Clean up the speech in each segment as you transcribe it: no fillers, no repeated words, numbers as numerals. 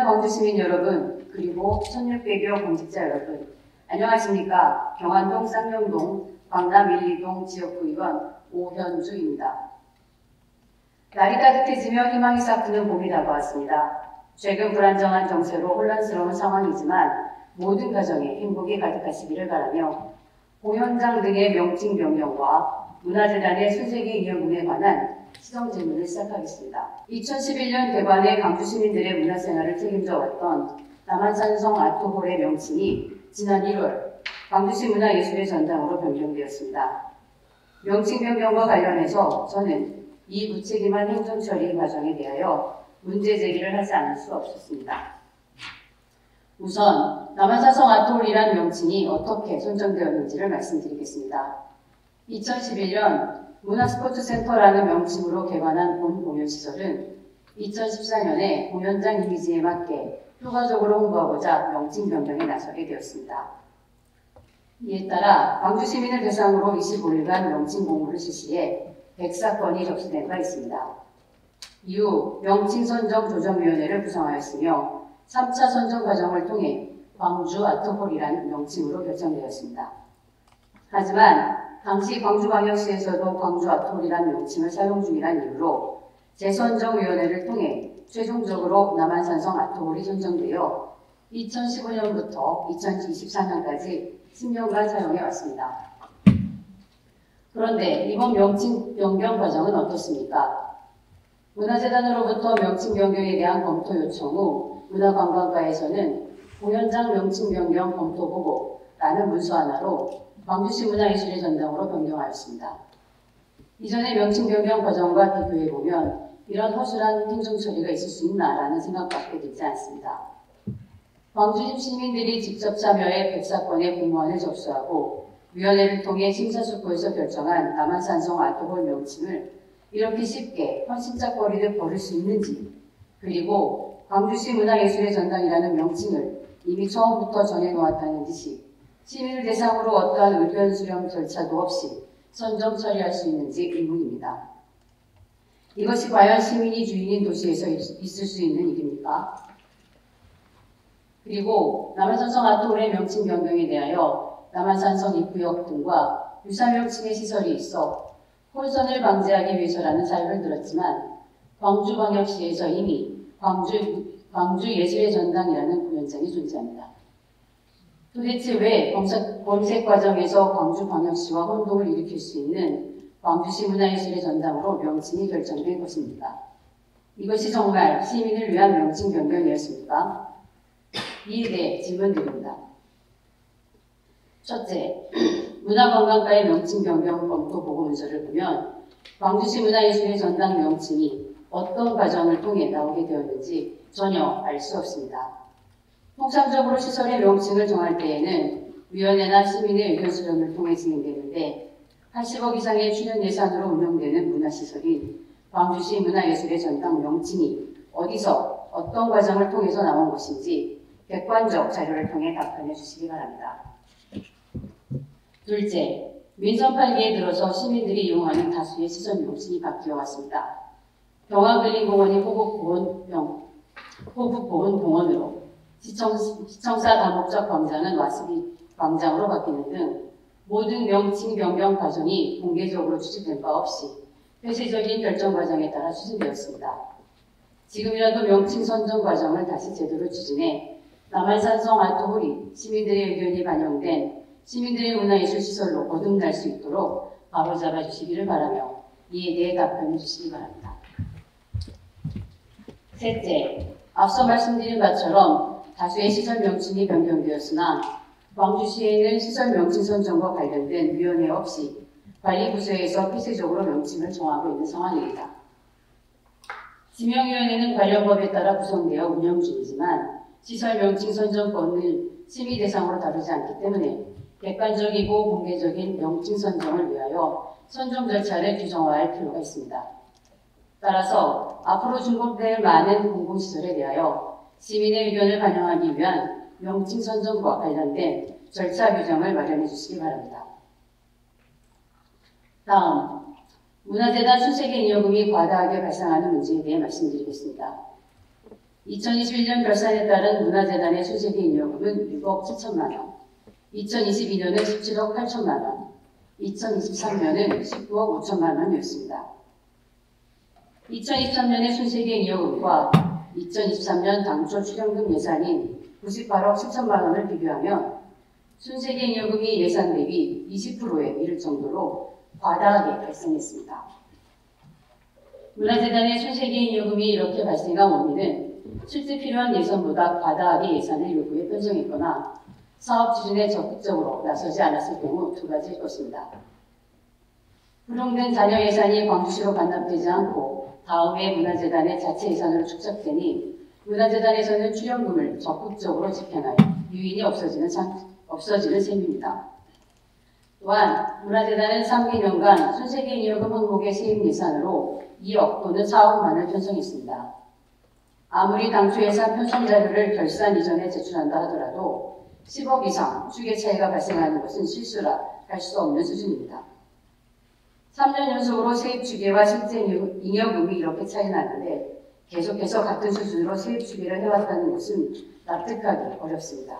사랑하는 광주시민 여러분, 그리고 1600여 공직자 여러분, 안녕하십니까. 경안동 쌍용동 광남 1, 2동 지역구의원 오현주입니다. 날이 따뜻해지며 희망이 싹트는 봄이 다가왔습니다. 최근 불안정한 정세로 혼란스러운 상황이지만 모든 가정에 행복이 가득하시기를 바라며 공연장 등의 명칭 변경과 문화재단의 순세기 인여금에 관한 시정 질문을 시작하겠습니다. 2011년 개관해 광주 시민들의 문화생활을 책임져 왔던 남한산성 아트홀의 명칭이 지난 1월 광주시 문화예술의 전당으로 변경되었습니다. 명칭 변경과 관련해서 저는 이 무책임한 행정처리 과정에 대하여 문제 제기를 하지 않을 수 없었습니다. 우선 남한산성 아트홀이란 명칭이 어떻게 선정되었는지를 말씀드리겠습니다. 2011년 문화스포츠센터라는 명칭으로 개관한 본 공연시설은 2014년에 공연장 이미지에 맞게 효과적으로 홍보하고자 명칭 변경에 나서게 되었습니다. 이에 따라 광주 시민을 대상으로 25일간 명칭 공모를 실시해 100사건이 접수된 바 있습니다. 이후 명칭 선정 조정위원회를 구성하였으며 3차 선정 과정을 통해 광주 아트홀이라는 명칭으로 결정되었습니다. 하지만 당시 광주광역시에서도 광주 아트홀이라는 명칭을 사용 중이라는 이유로 재선정위원회를 통해 최종적으로 남한산성 아트홀이 선정되어 2015년부터 2024년까지 10년간 사용해 왔습니다. 그런데 이번 명칭 변경 과정은 어떻습니까? 문화재단으로부터 명칭 변경에 대한 검토 요청 후 문화관광과에서는 공연장 명칭 변경 검토 보고라는 문서 하나로 광주시 문화예술의 전당으로 변경하였습니다. 이전의 명칭 변경 과정과 비교해보면 이런 허술한 행정처리가 있을 수 있나라는 생각밖에 들지 않습니다. 광주 시민들이 직접 참여해 100사건의 공모안을 접수하고 위원회를 통해 심사숙고해서 결정한 남한산성 아트홀 명칭을 이렇게 쉽게 헌신짝거리를 벌일 수 있는지, 그리고 광주시 문화예술의 전당이라는 명칭을 이미 처음부터 정해놓았다는 듯이 시민을 대상으로 어떠한 의견 수렴 절차도 없이 선정 처리할 수 있는지 의문입니다. 이것이 과연 시민이 주인인 도시에서 있을 수 있는 일입니까? 그리고 남한산성 아트홀의 명칭 변경에 대하여 남한산성 입구역 등과 유사 명칭의 시설이 있어 혼선을 방지하기 위해서라는 사유를 들었지만 광주광역시에서 이미 광주예술의 전당이라는 공연장이 존재합니다. 도대체 왜 검색 과정에서 광주광역시와 혼동을 일으킬 수 있는 광주시 문화예술의 전당으로 명칭이 결정된 것입니까? 이것이 정말 시민을 위한 명칭 변경이었습니까? 이에 대해 질문드립니다. 첫째, 문화관광과의 명칭 변경 검토 보고 문서를 보면 광주시 문화예술의 전당 명칭이 어떤 과정을 통해 나오게 되었는지 전혀 알 수 없습니다. 통상적으로 시설의 명칭을 정할 때에는 위원회나 시민의 의견 수렴을 통해 진행되는데 80억 이상의 출연 예산으로 운영되는 문화시설인 광주시 문화예술의 전당 명칭이 어디서 어떤 과정을 통해서 나온 것인지 객관적 자료를 통해 답변해 주시기 바랍니다. 둘째, 민선 8기에 들어서 시민들이 이용하는 다수의 시설 명칭이 바뀌어 왔습니다. 경화근린공원이 호국보훈공원으로 시청사 다목적 광장은 와스비 광장으로 바뀌는 등 모든 명칭 변경 과정이 공개적으로 추진된 바 없이 폐쇄적인 결정 과정에 따라 추진되었습니다. 지금이라도 명칭 선정 과정을 다시 제대로 추진해 남한산성 아트홀이 시민들의 의견이 반영된 시민들의 문화예술 시설로 거듭날 수 있도록 바로잡아 주시기를 바라며 이에 대해 답변해 주시기 바랍니다. 셋째, 앞서 말씀드린 바처럼 다수의 시설 명칭이 변경되었으나 광주시에는 시설 명칭 선정과 관련된 위원회 없이 관리부서에서 폐쇄적으로 명칭을 정하고 있는 상황입니다. 지명위원회는 관련 법에 따라 구성되어 운영 중이지만 시설 명칭 선정권을 심의 대상으로 다루지 않기 때문에 객관적이고 공개적인 명칭 선정을 위하여 선정 절차를 규정화할 필요가 있습니다. 따라서 앞으로 준공될 많은 공공시설에 대하여 시민의 의견을 반영하기 위한 명칭 선정과 관련된 절차 규정을 마련해 주시기 바랍니다. 다음, 문화재단 순세기 인여금이 과다하게 발생하는 문제에 대해 말씀드리겠습니다. 2021년 결산에 따른 문화재단의 순세개인 이여금은 6억 7천만 원, 2022년은 17억 8천만 원, 2023년은 19억 5천만 원이었습니다. 2023년의 순세개인 이여금과 2023년 당초 출연금 예산인 98억 7천만 원을 비교하면 순세개인 이여금이 예산 대비 20%에 이를 정도로 과다하게 발생했습니다. 문화재단의 순세개인 이여금이 이렇게 발생한 원인은 실제 필요한 예산보다 과다하게 예산을 요구해 편성했거나 사업 추진에 적극적으로 나서지 않았을 경우 두 가지일 것입니다. 불용된 잔여 예산이 광주시로 반납되지 않고 다음해 문화재단의 자체 예산으로 축적되니 문화재단에서는 출연금을 적극적으로 집행하여 유인이 없어지는 셈입니다. 또한 문화재단은 3개년간 순세개인 이여금 항목의 세입 예산으로 2억 또는 4억만을 편성했습니다. 아무리 당초 예산 편성 자료를 결산 이전에 제출한다 하더라도 10억 이상 추계 차이가 발생하는 것은 실수라 할 수 없는 수준입니다. 3년 연속으로 세입 추계와 실제 잉여금이 이렇게 차이 나는데 계속해서 같은 수준으로 세입 추계를 해왔다는 것은 납득하기 어렵습니다.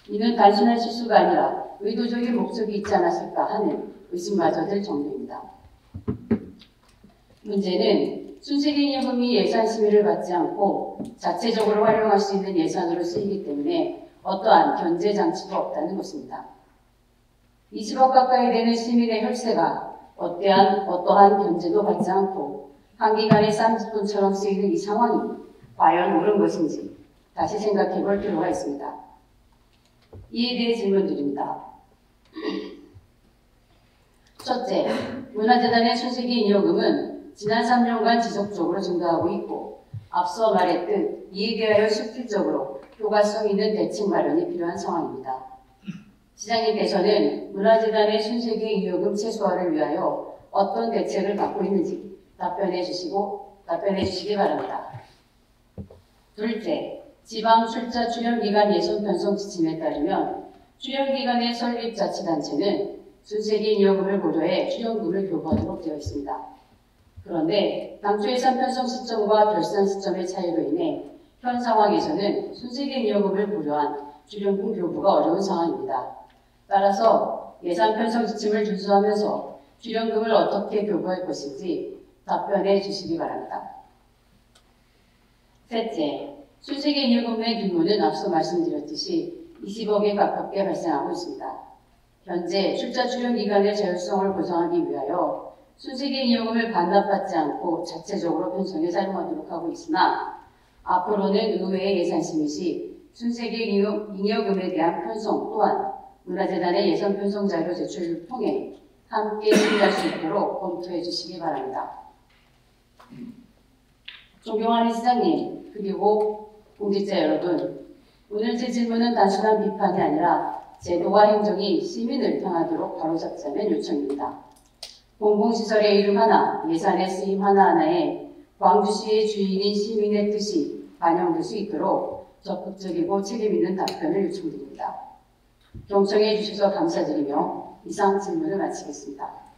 이는 단순한 실수가 아니라 의도적인 목적이 있지 않았을까 하는 의심마저 들 정도입니다. 문제는 순세개인 이여금이 예산 심의를 받지 않고 자체적으로 활용할 수 있는 예산으로 쓰이기 때문에 어떠한 견제 장치도 없다는 것입니다. 20억 가까이 되는 시민의 혈세가 어떠한 견제도 받지 않고 단기간에 쌈짓돈처럼 쓰이는 이 상황이 과연 옳은 것인지 다시 생각해 볼 필요가 있습니다. 이에 대해 질문드립니다. 첫째, 문화재단의 순세개인 이여금은 지난 3년간 지속적으로 증가하고 있고 앞서 말했듯 이에 대하여 실질적으로 효과성 있는 대책 마련이 필요한 상황입니다. 시장님께서는 문화재단의 순세개인 이여금 최소화를 위하여 어떤 대책을 갖고 있는지 답변해 주시기 바랍니다. 둘째, 지방 출자 출연기간 예손 편성 지침에 따르면 출연기간의 설립자치단체는 순세개인 이여금을 고려해 출연금을 교부하도록 되어 있습니다. 그런데 당초 예산 편성 시점과 결산 시점의 차이로 인해 현 상황에서는 순세개인 이여금을 고려한 출연금 교부가 어려운 상황입니다. 따라서 예산 편성 지침을 준수하면서 출연금을 어떻게 교부할 것인지 답변해 주시기 바랍니다. 셋째, 순세개인 이여금의 규모는 앞서 말씀드렸듯이 20억에 가깝게 발생하고 있습니다. 현재 출자 출연 기간의 자율성을 보장하기 위하여 순세개인 이여금을 반납받지 않고 자체적으로 편성해 사용하도록 하고 있으나 앞으로는 의회의 예산심의 시 순세개인 잉여금에 대한 편성 또한 문화재단의 예산 편성 자료 제출을 통해 함께 심의할 수 있도록 검토해 주시기 바랍니다. 존경하는 시장님, 그리고 공직자 여러분, 오늘 제 질문은 단순한 비판이 아니라 제도와 행정이 시민을 향하도록 바로잡자는 요청입니다. 공공시설의 이름 하나, 예산의 쓰임 하나하나에 광주시의 주인인 시민의 뜻이 반영될 수 있도록 적극적이고 책임있는 답변을 요청드립니다. 경청해 주셔서 감사드리며 이상 질문을 마치겠습니다.